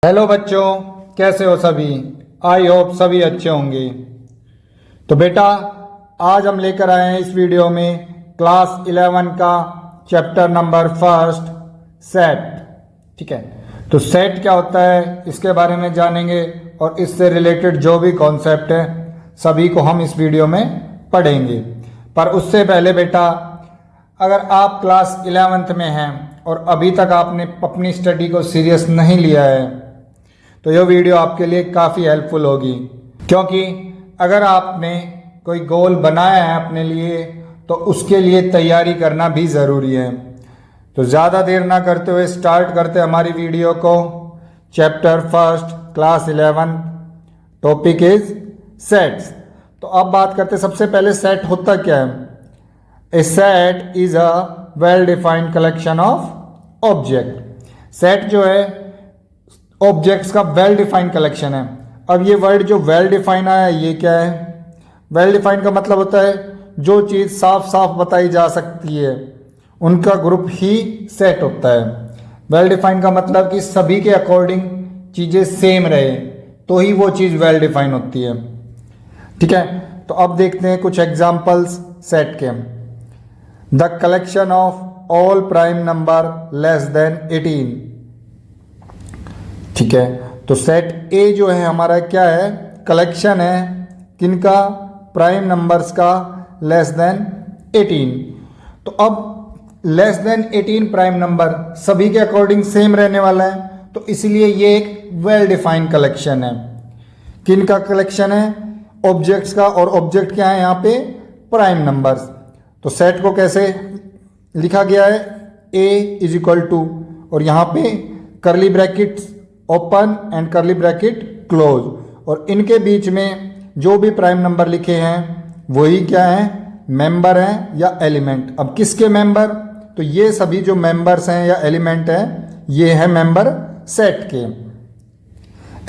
Hello बच्चों, कैसे हो सभी। आई होप सभी अच्छे होंगे। तो बेटा, आज हम लेकर आए हैं इस वीडियो में क्लास 11 का चैप्टर नंबर फर्स्ट, सेट। ठीक है, तो सेट क्या होता है इसके बारे में जानेंगे और इससे रिलेटेड जो भी कॉन्सेप्ट है सभी को हम इस वीडियो में पढ़ेंगे। पर उससे पहले बेटा, अगर आप क्लास 11th में हैं और अभी तक आपने अपनी स्टडी को सीरियस नहीं लिया है तो यह वीडियो आपके लिए काफ़ी हेल्पफुल होगी, क्योंकि अगर आपने कोई गोल बनाया है अपने लिए तो उसके लिए तैयारी करना भी ज़रूरी है। तो ज़्यादा देर ना करते हुए स्टार्ट करते हमारी वीडियो को। Chapter first, class 11, topic is sets. तो अब बात करते सबसे पहले सेट होता क्या है। A set is a well defined collection of object. Set जो है ऑब्जेक्ट्स का वेल डिफाइंड कलेक्शन है। अब ये वर्ड जो वेल डिफाइंड आया ये क्या है। वेल डिफाइंड का मतलब होता है जो चीज़ साफ साफ बताई जा सकती है उनका ग्रुप ही सेट होता है। वेल डिफाइंड का मतलब कि सभी के अकॉर्डिंग चीज़ें सेम रहे तो ही वो चीज़ वेल डिफाइंड होती है। ठीक है, तो अब देखते हैं कुछ एग्जाम्पल्स सेट के। The collection of all prime number less than 18। ठीक है, तो सेट ए जो है हमारा क्या है, कलेक्शन है किनका, प्राइम नंबर्स का लेस देन 18। तो अब लेस देन 18 प्राइम नंबर सभी के अकॉर्डिंग सेम रहने वाला है, तो इसलिए ये एक वेल डिफाइंड कलेक्शन है। किनका कलेक्शन है, ऑब्जेक्ट्स का, और ऑब्जेक्ट क्या है यहाँ पे, प्राइम नंबर्स। तो सेट को कैसे लिखा गया है, ए इज इक्वल टू, और यहाँ पे करली ब्रैकेट्स ओपन एंड करली ब्रैकेट क्लोज, और इनके बीच में जो भी प्राइम नंबर लिखे हैं वही क्या है, मेंबर हैं या एलिमेंट। अब किसके मेंबर, तो ये सभी जो मेंबर्स हैं या एलिमेंट हैं ये है मेंबर सेट के।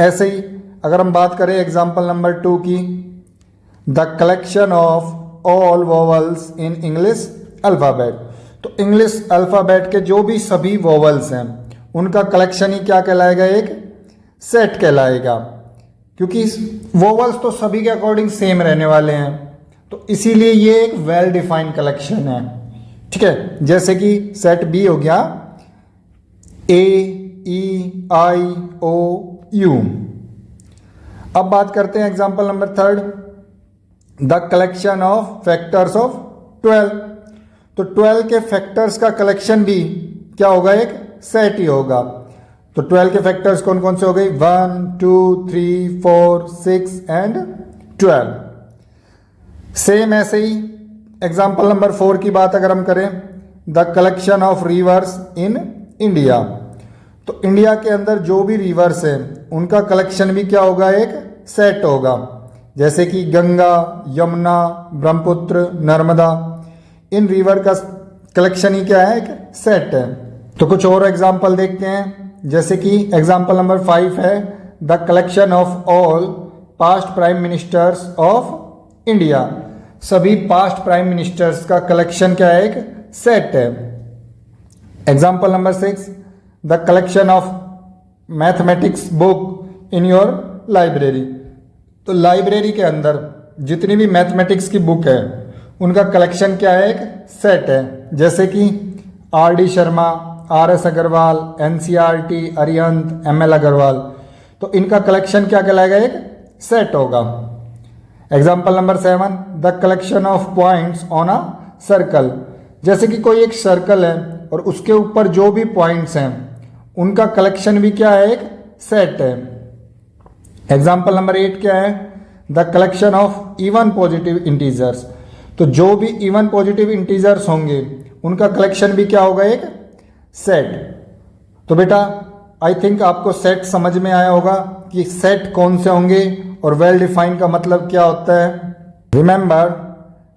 ऐसे ही अगर हम बात करें एग्जांपल नंबर 2 की, the collection of all vowels in English alphabet. तो इंग्लिश अल्फ़ाबेट के जो भी सभी वोवल्स हैं उनका कलेक्शन ही क्या कहलाएगा, एक सेट कहलाएगा, क्योंकि वोवल्स तो सभी के अकॉर्डिंग सेम रहने वाले हैं, तो इसीलिए ये एक वेल डिफाइंड कलेक्शन है। ठीक है, जैसे कि सेट बी हो गया, ए ई आई ओ यू। अब बात करते हैं example number 3, the collection of factors of 12। तो 12 के फैक्टर्स का कलेक्शन भी क्या होगा, एक सेट ही होगा। तो 12 के फैक्टर्स कौन कौन से हो गए, 1 2 3 4 6 एंड 12। सेम ऐसे ही एग्जांपल नंबर 4 की बात अगर हम करें, the collection of reverse in India. तो इंडिया के अंदर जो भी रिवर्स है उनका कलेक्शन भी क्या होगा, एक सेट होगा। जैसे कि गंगा, यमुना, ब्रह्मपुत्र, नर्मदा, इन रिवर का कलेक्शन ही क्या है, एक सेट है। तो कुछ और एग्जाम्पल देखते हैं, जैसे कि एग्जाम्पल नंबर 5 है, the collection of all past prime ministers of India. सभी पास्ट प्राइम मिनिस्टर्स का कलेक्शन क्या है, एक सेट है। Example number 6, the collection of mathematics book in your library. तो लाइब्रेरी के अंदर जितनी भी मैथमेटिक्स की बुक है उनका कलेक्शन क्या है, एक सेट है। जैसे कि R D Sharma, R S Agrawal, N C R T, Arihant, M L Agrawal, तो इनका कलेक्शन क्या कहलाएगा, एक सेट होगा। Example number 7, the collection of points on a circle. जैसे कि कोई एक सर्कल है और उसके ऊपर जो भी पॉइंट्स हैं उनका कलेक्शन भी क्या है, एक सेट है। एग्जाम्पल नंबर 8 क्या है, the collection of even positive integers. तो जो भी इवन पॉजिटिव इंटीजर्स होंगे उनका कलेक्शन भी क्या होगा, एक सेट। तो बेटा आई थिंक आपको सेट समझ में आया होगा कि सेट कौन से होंगे और वेल डिफाइंड का मतलब क्या होता है। Remember,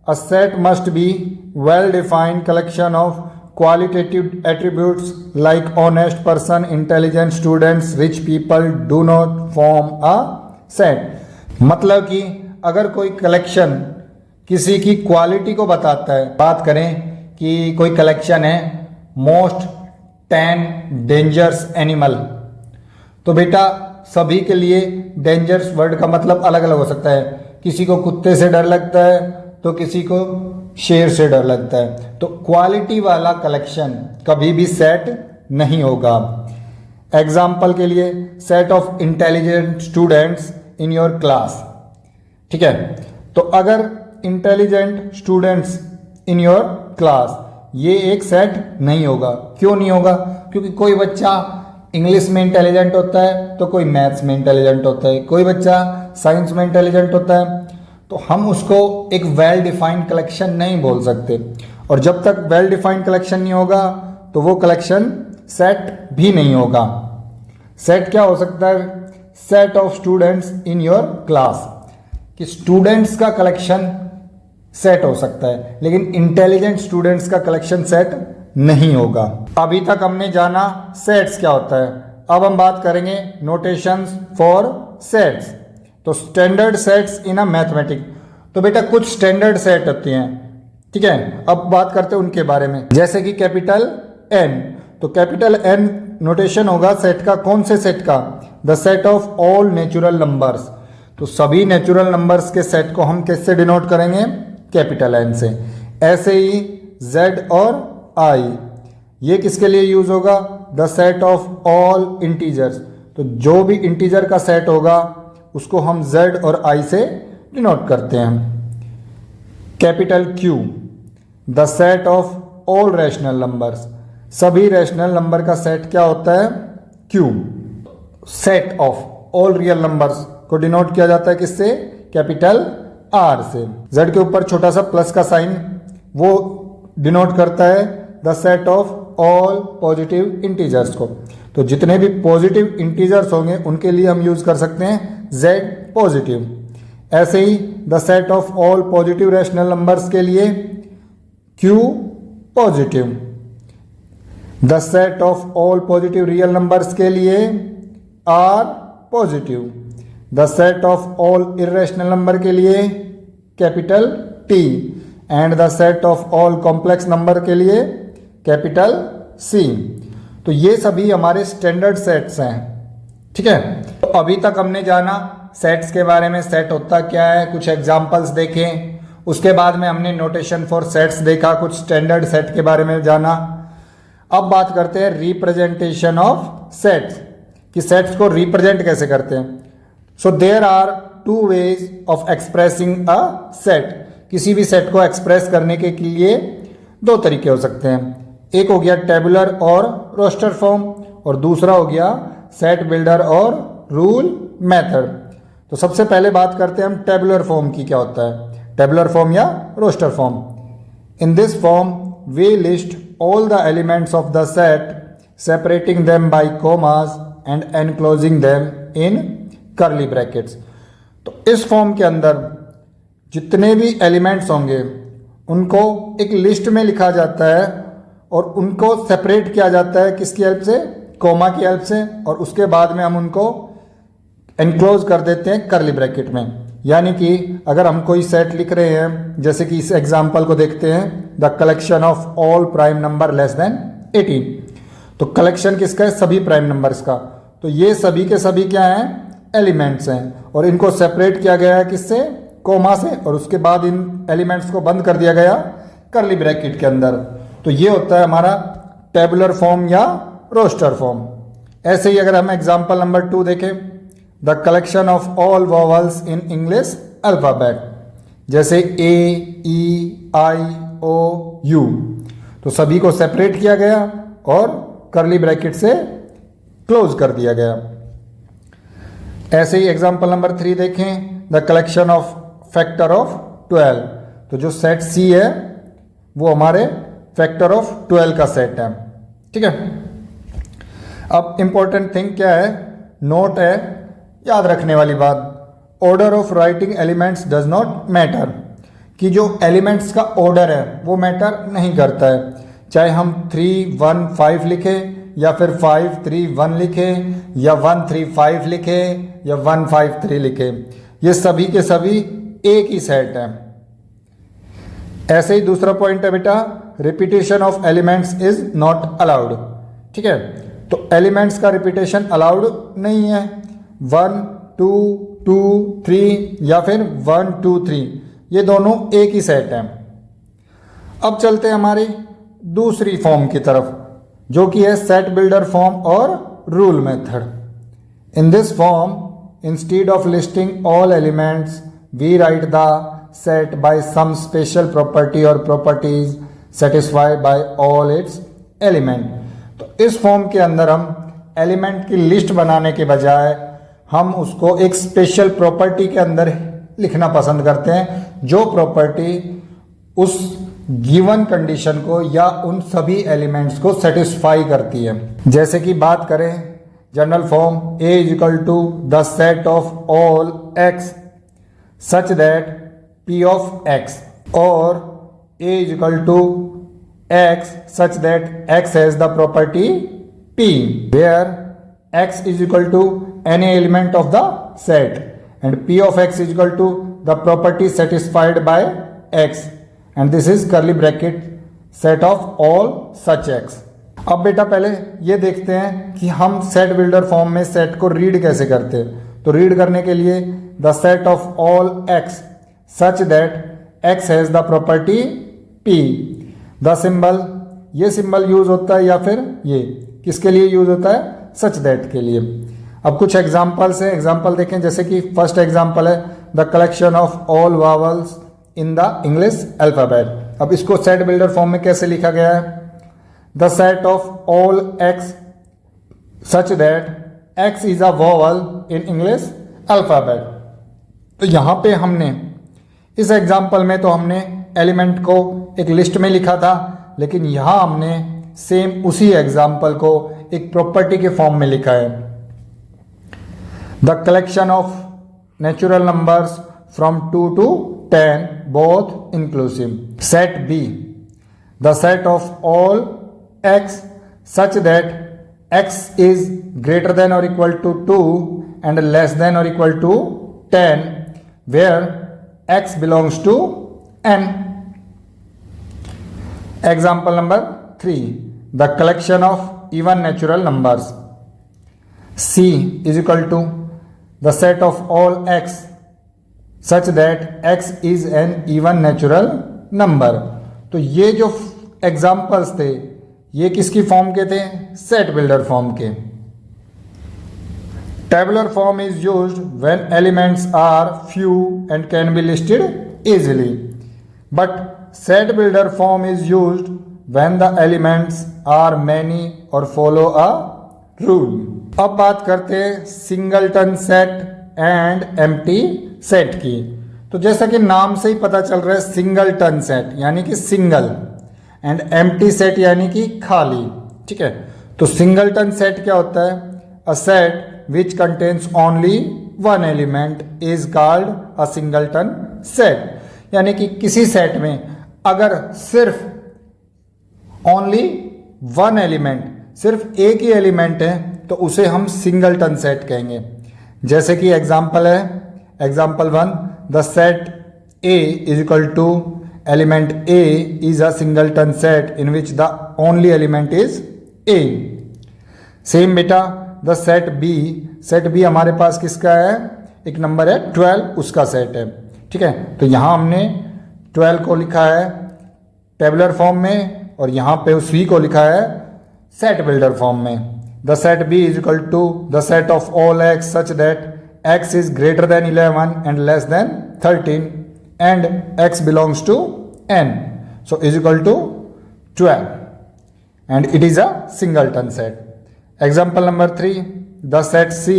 a set must be well defined collection of qualitative attributes like honest person, intelligent students, rich people do not form a set. मतलब कि अगर कोई कलेक्शन किसी की क्वालिटी को बताता है, बात करें कि कोई कलेक्शन है मोस्ट 10 डेंजरस एनिमल, तो बेटा सभी के लिए डेंजरस वर्ड का मतलब अलग अलग हो सकता है। किसी को कुत्ते से डर लगता है तो किसी को शेर से डर लगता है। तो क्वालिटी वाला कलेक्शन कभी भी सेट नहीं होगा। एग्जाम्पल के लिए set of intelligent students in your class, ठीक है। तो अगर intelligent students in your class ये एक सेट नहीं होगा। क्यों नहीं होगा? क्योंकि कोई बच्चा इंग्लिश में इंटेलिजेंट होता है तो कोई मैथ्स में इंटेलिजेंट होता है, कोई बच्चा साइंस में इंटेलिजेंट होता है, तो हम उसको एक वेल डिफाइंड कलेक्शन नहीं बोल सकते। और जब तक वेल डिफाइंड कलेक्शन नहीं होगा तो वो कलेक्शन सेट भी नहीं होगा। सेट क्या हो सकता है? Set of students in your class, कि स्टूडेंट्स का कलेक्शन सेट हो सकता है, लेकिन इंटेलिजेंट स्टूडेंट्स का कलेक्शन सेट नहीं होगा। अभी तक हमने जाना सेट्स क्या होता है। अब हम बात करेंगे नोटेशंस फॉर सेट्स। तो standard sets in a mathematics, तो बेटा कुछ स्टैंडर्ड सेट होती हैं, ठीक है। अब बात करते हैं उनके बारे में, जैसे कि कैपिटल एन। तो कैपिटल एन नोटेशन होगा सेट का। कौन से सेट का? The set of all natural numbers. तो सभी नेचुरल नंबर्स के सेट को हम किससे डिनोट करेंगे? कैपिटल एन से। ऐसे ही जेड और आई, ये किसके लिए यूज होगा? The set of all integers. तो जो भी इंटीजर का सेट होगा उसको हम जेड और आई से डिनोट करते हैं। Capital Q, the set of all rational numbers. सभी रैशनल नंबर का सेट क्या होता है? Q. Set of all real numbers को डिनोट किया जाता है किससे? कैपिटल आर से। जेड के ऊपर छोटा सा प्लस का साइन वो डिनोट करता है the set of all positive integers को। तो जितने भी पॉजिटिव इंटीजर्स होंगे उनके लिए हम यूज कर सकते हैं जेड पॉजिटिव। ऐसे ही the set of all positive rational numbers के लिए Q positive. The set of all positive real numbers के लिए R positive. The set of all irrational number के लिए capital T. And the set of all complex number के लिए capital C. तो ये सभी हमारे स्टैंडर्ड सेट्स हैं, ठीक है। तो अभी तक हमने जाना सेट्स के बारे में, सेट होता क्या है, कुछ एग्जांपल्स देखें। उसके बाद में हमने नोटेशन फॉर सेट्स देखा, कुछ स्टैंडर्ड सेट के बारे में जाना। अब बात करते हैं रिप्रेजेंटेशन ऑफ सेट्स, कि सेट्स को रिप्रेजेंट कैसे करते हैं। So there are two ways of expressing a set. किसी भी सेट को एक्सप्रेस करने के लिए दो तरीके हो सकते हैं। एक हो गया टेबुलर और रोस्टर फॉर्म, और दूसरा हो गया सेट बिल्डर और रूल मेथड। तो सबसे पहले बात करते हैं हम टेबुलर फॉर्म की, क्या होता है टेबुलर फॉर्म या roster form. In this form we list all the elements of the set, separating them by commas and enclosing them in curly brackets. तो इस फॉर्म के अंदर जितने भी एलिमेंट्स होंगे उनको एक लिस्ट में लिखा जाता है और उनको सेपरेट किया जाता है किसकी हेल्प से? कॉमा की हेल्प से। और उसके बाद में हम उनको एनक्लोज कर देते हैं कर्ली ब्रैकेट में। यानी कि अगर हम कोई सेट लिख रहे हैं, जैसे कि इस एग्जांपल को देखते हैं, the collection of all prime number less than 18। तो कलेक्शन किसका है? सभी प्राइम नंबर्स का। तो ये सभी के सभी क्या हैं? एलिमेंट्स हैं, और इनको सेपरेट किया गया है किससे? कोमा से। और उसके बाद इन एलिमेंट्स को बंद कर दिया गया कर्ली ब्रैकेट के अंदर। तो ये होता है हमारा टेबुलर फॉर्म या रोस्टर फॉर्म। ऐसे ही अगर हम एग्जांपल नंबर 2 देखें, the collection of all vowels in English alphabet, जैसे ए, ई, आई, ओ, यू। तो सभी को सेपरेट किया गया और कर्ली ब्रैकेट से क्लोज कर दिया गया। ऐसे ही एग्जांपल नंबर 3 देखें, the collection of factor of 12। तो जो सेट सी है वो हमारे फैक्टर ऑफ 12 का सेट है, ठीक है। अब इंपॉर्टेंट थिंग क्या है? नोट है, याद रखने वाली बात, order of writing elements does not matter, कि जो एलिमेंट्स का ऑर्डर है वो मैटर नहीं करता है। चाहे हम 3, 1, 5 लिखें, या फिर 5, 3, 1 लिखें, या 1, 3, 5 लिखें, या 1, 5, 3 लिखें, ये सभी के सभी एक ही सेट है। ऐसे ही दूसरा पॉइंट है बेटा, repetition of elements is not allowed, ठीक है। तो एलिमेंट्स का रिपीटेशन अलाउड नहीं है, 1 2 2 3 या फिर 1 2 3, ये दोनों एक ही सेट हैं। अब चलते हैं हमारी दूसरी फॉर्म की तरफ, जो कि है सेट बिल्डर फॉर्म और rule method. In this form, instead of listing all elements, we write the set by some special property और properties satisfied by all its element. तो इस फॉर्म के अंदर हम एलिमेंट की लिस्ट बनाने के बजाय हम उसको एक स्पेशल प्रॉपर्टी के अंदर लिखना पसंद करते हैं, जो प्रॉपर्टी उस गिवन कंडीशन को या उन सभी एलिमेंट्स को सेटिस्फाई करती है। जैसे कि बात करें general form, A is equal to the set of all x such that P of x, और A is equal to x such that x has the property P, where x is equal to any element of the set and P of x is equal to the property satisfied by x, and this is curly bracket set of all such x। अब बेटा पहले ये देखते हैं कि हम set builder form में set को रीड कैसे करते हैं। तो रीड करने के लिए the set of all x such that x has the property P, the symbol, ये सिंबल यूज होता है या फिर ये किसके लिए यूज होता है, सच दैट के लिए। अब कुछ एग्जांपल्स हैं, एग्जांपल देखें। जैसे कि फर्स्ट एग्जांपल है the collection of all vowels in the English alphabet. अब इसको सेट बिल्डर फॉर्म में कैसे लिखा गया है, the set of all x such that x is a vowel in English alphabet. तो यहाँ पे हमने इस एग्जांपल में तो हमने एलिमेंट को एक लिस्ट में लिखा था, लेकिन यहाँ हमने सेम उसी एग्जाम्पल को एक प्रॉपर्टी के फॉर्म में लिखा है। The collection of natural numbers from 2 to 10 both inclusive. Set B, the set of all x such that x is greater than और equal to 2 and less than और equal to 10, where x belongs to n। Example number 3, the collection of even natural numbers. C is equal to the set of all x such that x is an even natural number। तो ये जो examples थे ये किसकी form के थे, set builder form के। Tabular form is used when elements are few and can be listed easily, but set builder form is used when the elements are many or follow a rule। अब बात करते हैं singleton set and empty set की। तो जैसा कि नाम से ही पता चल रहा है, सिंगलटन सेट यानी कि सिंगल एंड एम्प्टी सेट यानी कि खाली, ठीक है। तो सिंगलटन सेट क्या होता है, a set which contains only one element is called a singleton set. यानी कि किसी सेट में अगर सिर्फ ओनली वन एलिमेंट, सिर्फ एक ही एलिमेंट है, तो उसे हम सिंगलटन सेट कहेंगे। जैसे कि एग्जांपल है, example 1, the set A is equal to element A is a singleton set in which the only element is A. Same बेटा द सेट बी हमारे पास किसका है, एक नंबर है 12, उसका सेट है, ठीक है। तो यहाँ हमने 12 को लिखा है टेबुलर फॉर्म में और यहाँ पे उसी को लिखा है सेट बिल्डर फॉर्म में। The set B is equal to the set of all x such that x is greater than 11 and less than 13 and x belongs to n, so is equal to 12 and it is a singleton set. Example number 3, the set C.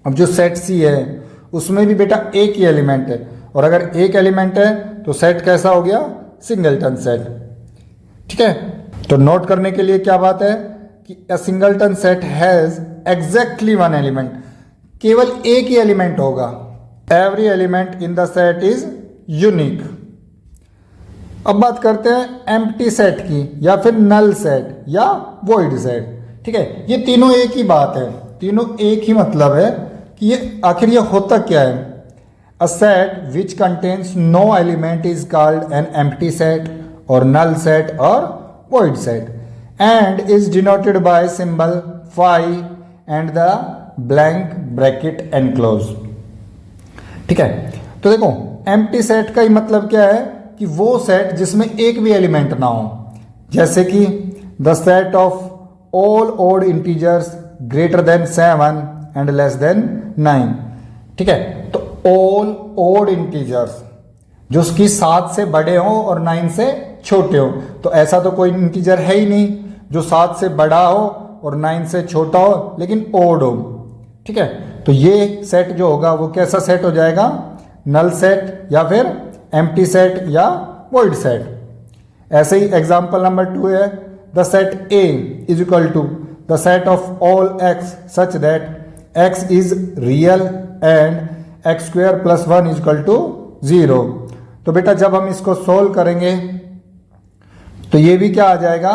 अब जो set सी है उसमें भी बेटा एक ही element है, और अगर एक एलिमेंट है तो सेट कैसा हो गया, सिंगलटन सेट, ठीक है। तो नोट करने के लिए क्या बात है कि a singleton set has exactly one element, केवल एक ही एलिमेंट होगा। Every element in the set is unique. अब बात करते हैं एम्प्टी सेट की, या फिर नल सेट या वॉइड सेट, ठीक है। ये तीनों एक ही बात है, तीनों एक ही मतलब है कि ये आखिर ये होता क्या है। A set which contains no element is called an empty set or null set or void set। and is denoted by symbol phi and the blank bracket enclosed। ठीक है, तो देखो एम्प्टी सेट का ही मतलब क्या है कि वो सेट जिसमें एक भी एलिमेंट ना हो, जैसे कि the set of all odd integers greater than 7 and less than 9। ठीक है, तो ऑल ओड इंटीजर्स जो उसकी 7 से बड़े हो और 9 से छोटे हो, तो ऐसा तो कोई इंटीजर है ही नहीं जो 7 से बड़ा हो और 9 से छोटा हो लेकिन ओड हो। ठीक है, तो ये सेट जो होगा वो कैसा सेट हो जाएगा, नल सेट या फिर एम्प्टी सेट या वॉइड सेट। ऐसे ही एग्जांपल नंबर 2 है the set A is equal to the set of all x such that x is real and X square plus 1 is equal to 0। तो बेटा जब हम इसको सोल्व करेंगे तो ये भी क्या आ जाएगा,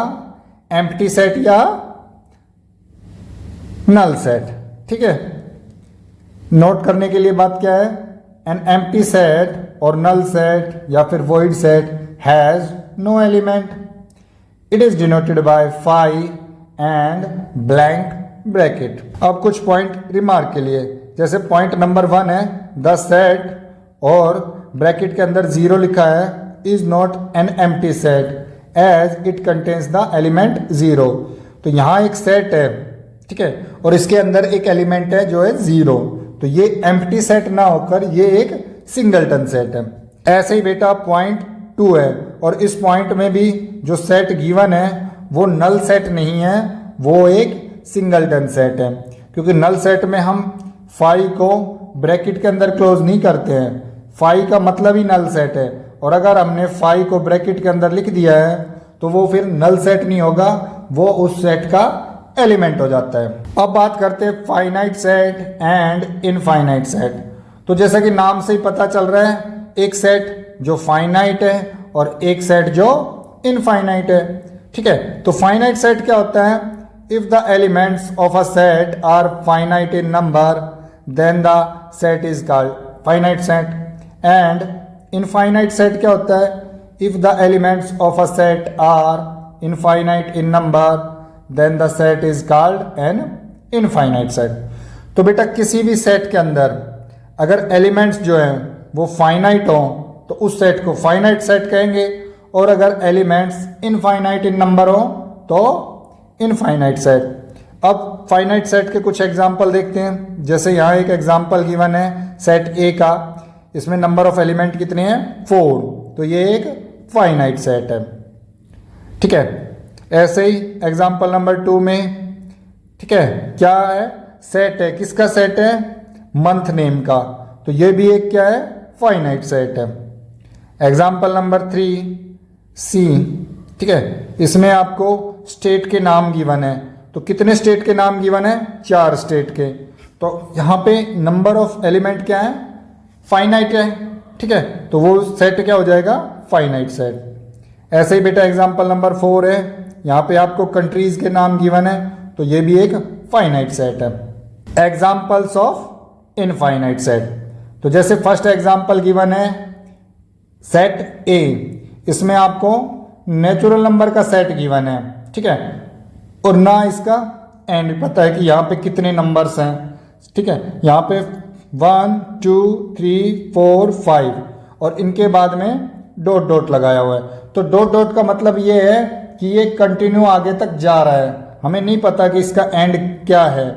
एम्प्टी सेट या नल सेट। ठीक है, नोट करने के लिए बात क्या है, एन एम्प्टी सेट और नल सेट या फिर void set has no element, it is denoted by phi and blank bracket. अब कुछ पॉइंट रिमार्क के लिए, जैसे पॉइंट नंबर 1 है द सेट और ब्रैकेट के अंदर 0 लिखा है is not an empty set as it contains the element 0। तो यहां एक सेट है, ठीक है, और इसके अंदर एक एलिमेंट है जो है 0, तो ये एम्प्टी सेट ना होकर ये एक सिंगलटन सेट है। ऐसे ही बेटा पॉइंट 2 है और इस पॉइंट में भी जो सेट गिवन है वो नल सेट नहीं है, वो एक सिंगलटन सेट है, क्योंकि नल सेट में हम फाई को ब्रैकेट के अंदर क्लोज नहीं करते हैं, फाई का मतलब ही नल सेट है, और अगर हमने फाई को ब्रैकेट के अंदर लिख दिया है तो वो फिर नल सेट नहीं होगा, वो उस सेट का एलिमेंट हो जाता है। अब बात करते हैं finite set and infinite set. तो जैसा कि नाम से ही पता चल रहा है, एक सेट जो फाइनाइट है और एक सेट जो इनफाइनाइट है। ठीक है, तो फाइनाइट सेट क्या होता है, if the elements of a set are finite in number then the set is called finite set. And infinite set क्या होता है, if the elements of a set are infinite in number then the set is called an infinite set. तो बेटा किसी भी set के अंदर अगर एलिमेंट्स जो हैं वो फाइनाइट हो तो उस सेट को फाइनाइट सेट कहेंगे, और अगर एलिमेंट्स इनफाइनाइट इन नंबर हो तो इनफाइनाइट सेट। अब फाइनाइट सेट के कुछ एग्जांपल देखते हैं, जैसे यहाँ एक एग्जांपल गिवन है सेट ए का, इसमें नंबर ऑफ एलिमेंट कितने हैं 4, तो ये एक फाइनाइट सेट है। ठीक है, ऐसे ही एग्जांपल नंबर 2 में, ठीक है, क्या है, सेट है, किसका सेट है, मंथ नेम का, तो ये भी एक क्या है, फाइनाइट सेट है। एग्जांपल नंबर 3 सी, ठीक है, इसमें आपको स्टेट के नाम गिवन है, तो कितने स्टेट के नाम गिवन है, 4 स्टेट के, तो यहाँ पे नंबर ऑफ एलिमेंट क्या है, फाइनाइट है। ठीक है, तो वो सेट क्या हो जाएगा, फाइनाइट सेट। ऐसे ही बेटा एग्जांपल नंबर 4 है, यहाँ पे आपको कंट्रीज के नाम गिवन है, तो ये भी एक फाइनाइट सेट है। एग्जांपल्स ऑफ इनफाइनाइट सेट, तो जैसे फर्स्ट एग्जांपल गिवन है सेट ए, इसमें आपको नेचुरल नंबर का सेट गिवन है, ठीक है, और ना इसका एंड पता है कि यहाँ पे कितने नंबर्स हैं। ठीक है, यहाँ पे 1 2 3 4 5 और इनके बाद में डॉट डॉट लगाया हुआ है, तो डॉट डॉट का मतलब ये है कि ये कंटिन्यू आगे तक जा रहा है, हमें नहीं पता कि इसका एंड क्या है।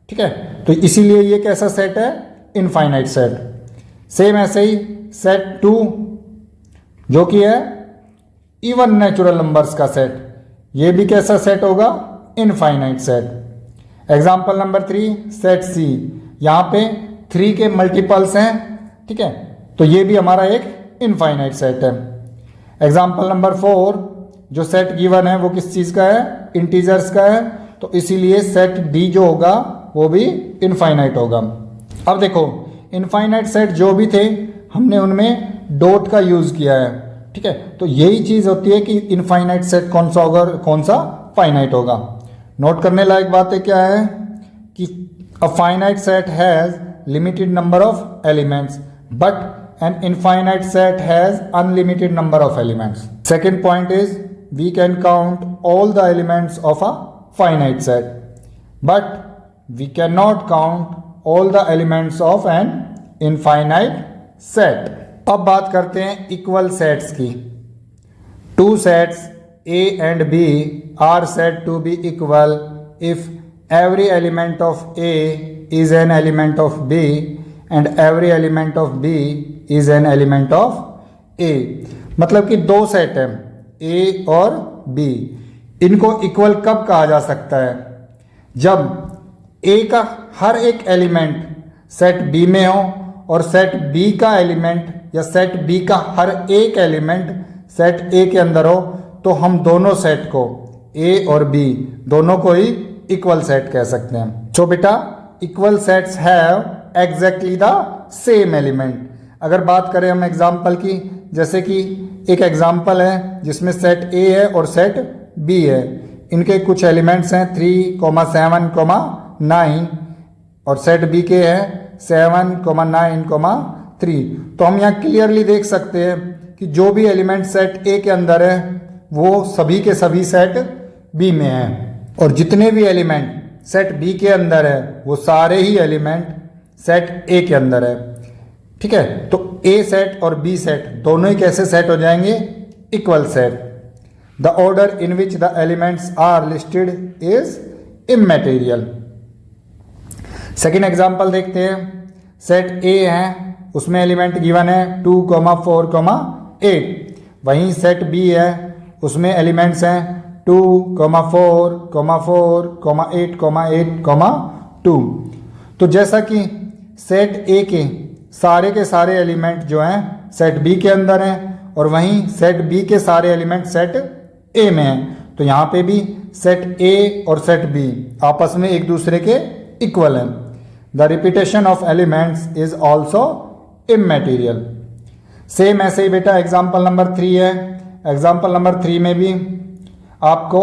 ठीक है, तो इसीलिए ये कैसा सेट है, इनफाइनाइट सेट। सेम ऐसे ही सेट 2 जो कि है इवन नेचुरल नंबर्स का सेट, ये भी कैसा सेट होगा, infinite set. Example number 3 set C, यहाँ पे 3 के मल्टीपल्स हैं, ठीक है, तो ये भी हमारा एक इनफाइनाइट सेट है। एग्जांपल नंबर 4 जो सेट गिवन है वो किस चीज़ का है, इंटीजर्स का है, तो इसीलिए सेट डी जो होगा वो भी इनफाइनाइट होगा। अब देखो इनफाइनाइट सेट जो भी थे हमने उनमें डॉट का यूज़ किया है, ठीक है, तो यही चीज़ होती है कि इनफाइनाइट सेट कौन सा होगा, कौन सा फाइनाइट होगा। नोट करने लायक बातें क्या है कि अ finite set has limited number of elements but an infinite set has unlimited number of elements. Second point is we can count all the elements of a finite set, but we cannot count all the elements of an infinite set. अब बात करते हैं equal sets की. Two sets A and B are said to be equal if every element of A is an element of B and every element of B is an element of A. मतलब कि दो set हैं A और B, इनको equal कब कहा जा सकता है? जब A का हर एक एलिमेंट सेट B में हो और सेट B का एलिमेंट या सेट B का हर एक एलिमेंट सेट A के अंदर हो, तो हम दोनों सेट को A और B दोनों को ही इक्वल सेट कह सकते हैं. सो बेटा equal sets have exactly the same element. अगर बात करें हम एग्जाम्पल की, जैसे कि एक एग्जाम्पल है जिसमें सेट A है और सेट B है. इनके कुछ एलिमेंट्स हैं 3, 7, 9 और सेट B के हैं 7, 9, 3. तो हम यहाँ क्लियरली देख सकते हैं कि जो भी एलिमेंट सेट A के अंदर है वो सभी के सभी सेट B में हैं, और जितने भी एलिमेंट सेट B के अंदर है वो सारे ही एलिमेंट सेट A के अंदर है. ठीक है, तो A सेट और B सेट दोनों ही कैसे सेट हो जाएंगे? Equal set. The order in which the elements are listed is immaterial. Second example देखते हैं. सेट A है, उसमें एलिमेंट गिवन है 2, 4, 8. वहीं सेट B है, उसमें एलिमेंट्स हैं 2, 4, 4, 8, 2. तो जैसा कि सेट A के सारे एलिमेंट जो हैं सेट B के अंदर हैं और वहीं सेट B के सारे एलिमेंट सेट A में हैं, तो यहाँ पे भी सेट A और सेट B आपस में एक दूसरे के इक्वल हैं. The repetition of elements is also इमैटेरियल. Same ऐसे ही बेटा एग्जाम्पल नंबर 3 है. एग्जाम्पल नंबर 3 में भी आपको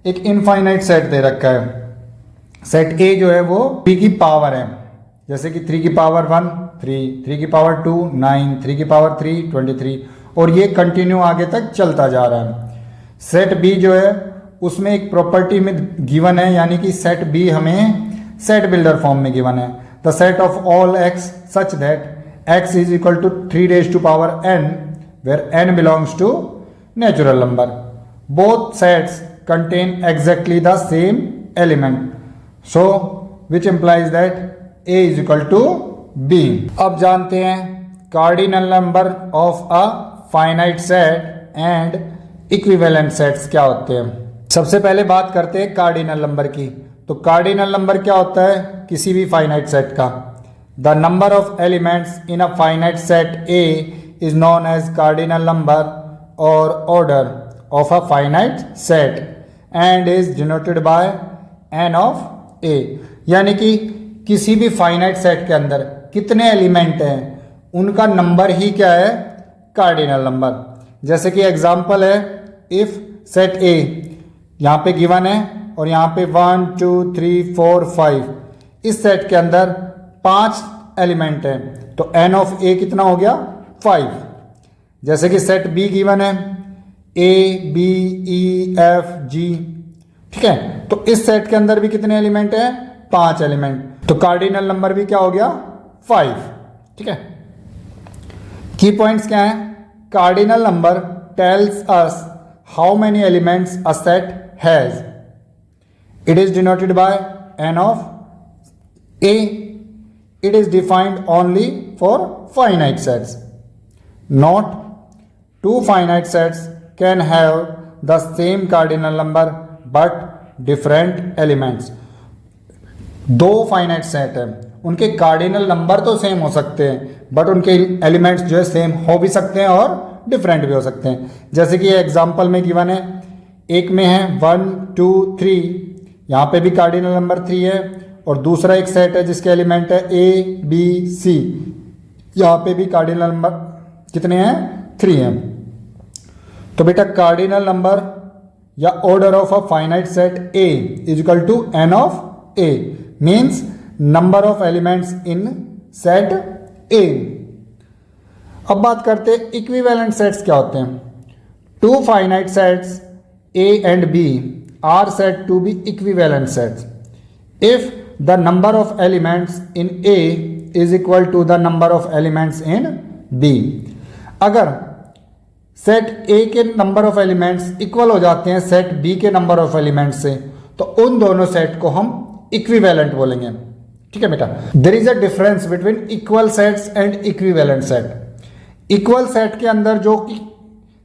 एक इनफाइनाइट सेट दे रखा है. सेट A जो है वो 3 की पावर है, जैसे कि 3 की पावर 1 3, 3 की पावर 2 9, 3 की पावर 3 23, और ये कंटिन्यू आगे तक चलता जा रहा है. सेट B जो है उसमें एक प्रॉपर्टी में गिवन है, यानी कि सेट B हमें सेट बिल्डर फॉर्म में गिवन है. The set of all x such that x is equal to 3 raised to power n where n belongs to natural number. Both sets contain exactly the same element, so which implies that A is equal to B. अब जानते हैं cardinal number of a finite set and equivalent sets क्या होते हैं. सबसे पहले बात करते हैं कार्डिनल नंबर की. तो कार्डिनल नंबर क्या होता है किसी भी फाइनाइट सेट का? The number of elements in a finite set A is known as cardinal number or order of a finite set and is denoted by n of A. यानी कि किसी भी फाइनाइट सेट के अंदर कितने element हैं उनका नंबर ही क्या है? Cardinal number. जैसे कि एग्जांपल है, इफ सेट A यहाँ पे गिवन है और यहाँ पे 1, 2, 3, 4, 5, इस सेट के अंदर 5 एलिमेंट हैं, तो n ऑफ A कितना हो गया? 5. जैसे कि सेट B गिवन है A, B, E, F, G. ठीक है, तो इस सेट के अंदर भी कितने एलिमेंट हैं? 5 एलिमेंट. तो कार्डिनल नंबर भी क्या हो गया? 5. ठीक है, की पॉइंट्स क्या हैं? Cardinal number tells us how many elements a set has. It is denoted bye n of A. It is defined only for finite sets. Not two finite sets can have the same cardinal number but different elements. दो finite set है, उनके cardinal number तो same हो सकते हैं but उनके elements जो है सेम हो भी सकते हैं और डिफरेंट भी हो सकते हैं. जैसे कि एग्जांपल में गिवन है, एक में है 1, 2, 3, यहाँ पे भी कार्डिनल नंबर 3 है, और दूसरा एक सेट है जिसके एलिमेंट है A, B, C, यहाँ पे भी कार्डिनल नंबर कितने हैं? 3 हैं. तो बेटा कार्डिनल नंबर या order of a finite set A is equal to n of A means number of elements in set A. अब बात करते हैं इक्विवेलेंट सेट्स क्या होते हैं. Two finite sets A and B are said to be equivalent sets if the number of elements in A is equal to the number of elements in B. अगर set A के number of elements equal हो जाते हैं set B के number of elements से, तो उन दोनों सेट को हम इक्विवेलेंट बोलेंगे. ठीक है बेटा. There is a difference between equal sets and equivalent set. Equal set के अंदर जो कि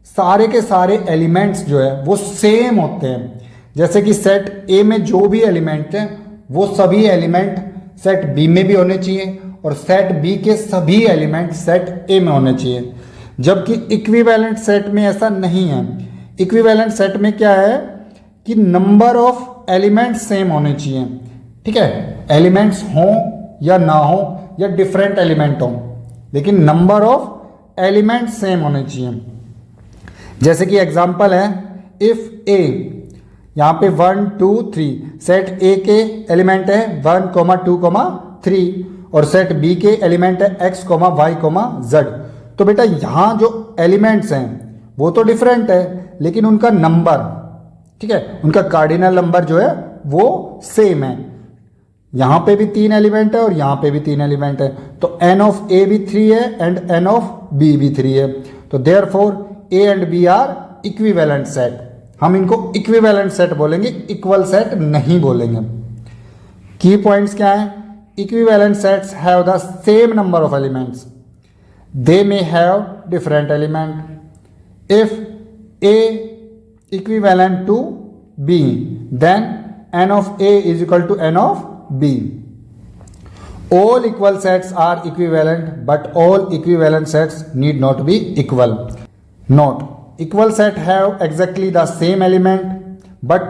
सारे के सारे एलिमेंट्स जो है वो सेम होते हैं, जैसे कि सेट ए में जो भी एलिमेंट हैं वो सभी एलिमेंट सेट बी में भी होने चाहिए और सेट बी के सभी एलिमेंट सेट ए में होने चाहिए. जबकि इक्विवेलेंट सेट में ऐसा नहीं है. इक्विवेलेंट सेट में क्या है कि नंबर ऑफ एलिमेंट्स सेम होने चाहिए. ठीक है, एलिमेंट्स हों या ना हो या डिफरेंट एलिमेंट हों, लेकिन नंबर ऑफ एलिमेंट्स सेम होने चाहिए. जैसे कि एग्जांपल है, इफ ए, यहाँ पे 1 2 3 सेट ए के एलिमेंट है 1 2 3 और सेट बी के एलिमेंट है x y z. तो बेटा यहाँ जो एलिमेंट्स हैं वो तो डिफरेंट है लेकिन उनका नंबर, ठीक है, उनका कार्डिनल नंबर जो है वो सेम है. यहाँ पे भी 3 एलिमेंट है और यहाँ पे भी 3 एलिमेंट है, तो n ऑफ a भी 3 है एंड n ऑफ b भी 3 है. तो therefore a and b are equivalent set. हम इनको इक्विवेलेंट सेट बोलेंगे, इक्वल सेट नहीं बोलेंगे. की पॉइंट्स क्या है? Equivalent sets have the same number of elements, they may have different element. If a equivalent to b then n of a is equal to n of b. All equal sets are equivalent but all equivalent sets need not be equal. Note: equal set have exactly the same element but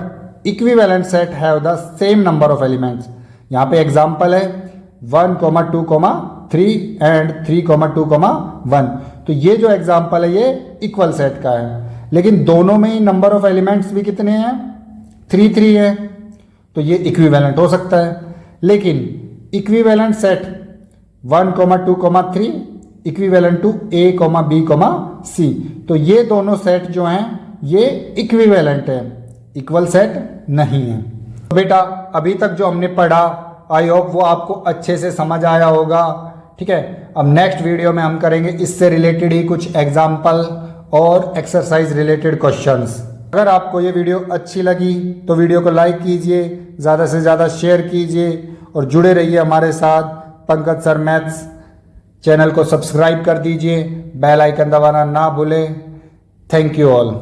equivalent set have the same number of elements. यहाँ पे example है 1 2 3 and 3 2 1. तो ये जो example है ये equal set का है, लेकिन दोनों में ही नंबर ऑफ एलिमेंट्स भी कितने हैं? 3 3 है, तो ये इक्विवेलेंट हो सकता है. लेकिन equivalent set 1 2 3 equivalent to a b c, तो ये दोनों सेट जो हैं ये इक्विवेलेंट है, इक्वल सेट नहीं है. तो बेटा अभी तक जो हमने पढ़ा आई होप वो आपको अच्छे से समझ आया होगा. ठीक है, अब नेक्स्ट वीडियो में हम करेंगे इससे रिलेटेड ही कुछ एग्जाम्पल और एक्सरसाइज रिलेटेड क्वेश्चंस. अगर आपको ये वीडियो अच्छी लगी तो वीडियो को लाइक कीजिए, ज़्यादा से ज़्यादा शेयर कीजिए और जुड़े रहिए हमारे साथ. पंकज सर मैथ्स चैनल को सब्सक्राइब कर दीजिए, बेल आइकन दबाना ना भूलें. Thank you all.